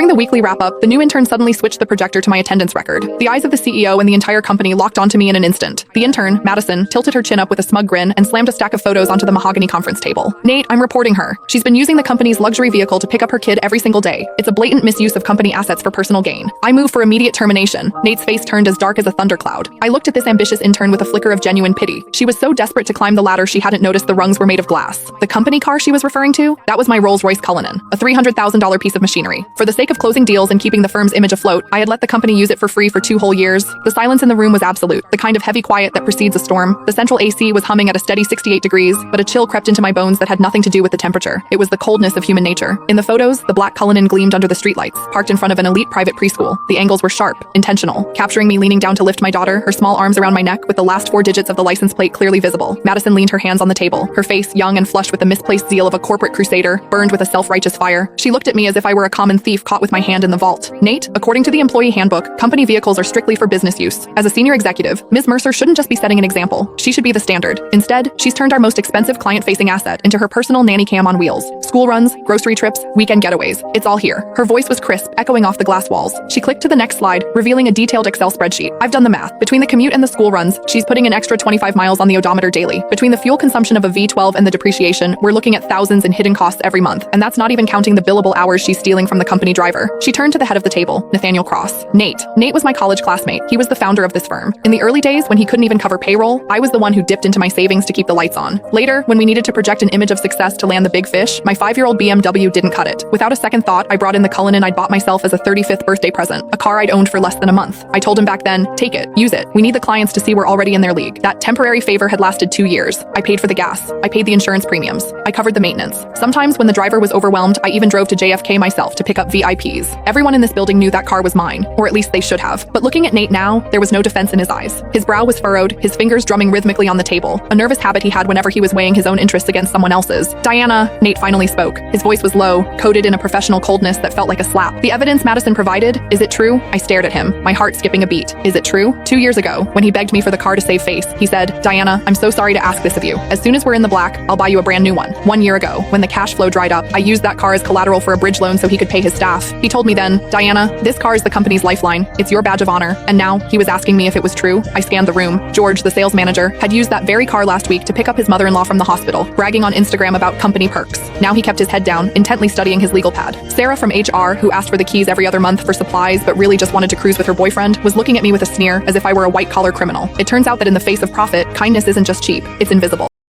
During the weekly wrap-up, the new intern suddenly switched the projector to my attendance record. The eyes of the CEO and the entire company locked onto me in an instant. The intern, Madison, tilted her chin up with a smug grin and slammed a stack of photos onto the mahogany conference table. Nate, I'm reporting her. She's been using the company's luxury vehicle to pick up her kid every single day. It's a blatant misuse of company assets for personal gain. I move for immediate termination. Nate's face turned as dark as a thundercloud. I looked at this ambitious intern with a flicker of genuine pity. She was so desperate to climb the ladder she hadn't noticed the rungs were made of glass. The company car she was referring to? That was my Rolls-Royce Cullinan, a $300,000 piece of machinery. For the sake of closing deals and keeping the firm's image afloat, I had let the company use it for free for 2 whole years. The silence in the room was absolute, the kind of heavy quiet that precedes a storm. The central AC was humming at a steady 68 degrees, but a chill crept into my bones that had nothing to do with the temperature. It was the coldness of human nature. In the photos, the black Cullinan gleamed under the streetlights, parked in front of an elite private preschool. The angles were sharp, intentional, capturing me leaning down to lift my daughter, her small arms around my neck with the last 4 digits of the license plate clearly visible. Madison leaned her hands on the table, her face, young and flushed with the misplaced zeal of a corporate crusader, burned with a self-righteous fire. She looked at me as if I were a common thief caught with my hand in the vault. Nate, according to the employee handbook, company vehicles are strictly for business use. As a senior executive, Ms. Mercer shouldn't just be setting an example. She should be the standard. Instead, she's turned our most expensive client-facing asset into her personal nanny cam on wheels. School runs, grocery trips, weekend getaways. It's all here. Her voice was crisp, echoing off the glass walls. She clicked to the next slide, revealing a detailed Excel spreadsheet. I've done the math. Between the commute and the school runs, she's putting an extra 25 miles on the odometer daily. Between the fuel consumption of a V12 and the depreciation, we're looking at thousands in hidden costs every month. And that's not even counting the billable hours she's stealing from the company driver. She turned to the head of the table, Nathaniel Cross. Nate. Nate was my college classmate. He was the founder of this firm. In the early days, when he couldn't even cover payroll, I was the one who dipped into my savings to keep the lights on. Later, when we needed to project an image of success to land the big fish, my 5-year-old BMW didn't cut it. Without a second thought, I brought in the Cullinan I'd bought myself as a 35th birthday present, a car I'd owned for less than a month. I told him back then, take it, use it. We need the clients to see we're already in their league. That temporary favor had lasted 2 years. I paid for the gas. I paid the insurance premiums. I covered the maintenance. Sometimes when the driver was overwhelmed, I even drove to JFK myself to pick up VIPs. Everyone in this building knew that car was mine, or at least they should have. But looking at Nate now, there was no defense in his eyes. His brow was furrowed, his fingers drumming rhythmically on the table, a nervous habit he had whenever he was weighing his own interests against someone else's. Diana, Nate finally spoke. His voice was low, coated in a professional coldness that felt like a slap. The evidence Madison provided, is it true? I stared at him, my heart skipping a beat. Is it true? 2 years ago, when he begged me for the car to save face, he said, Diana, I'm so sorry to ask this of you. As soon as we're in the black, I'll buy you a brand new one. 1 year ago, when the cash flow dried up, I used that car as collateral for a bridge loan so he could pay his staff. He told me then, Diana, this car is the company's lifeline. It's your badge of honor. And now, he was asking me if it was true. I scanned the room. George, the sales manager, had used that very car last week to pick up his mother-in-law from the hospital, bragging on Instagram about company perks. Now he kept his head down, intently studying his legal pad. Sarah from HR, who asked for the keys every other month for supplies but really just wanted to cruise with her boyfriend, was looking at me with a sneer as if I were a white-collar criminal. It turns out that in the face of profit, kindness isn't just cheap, it's invisible.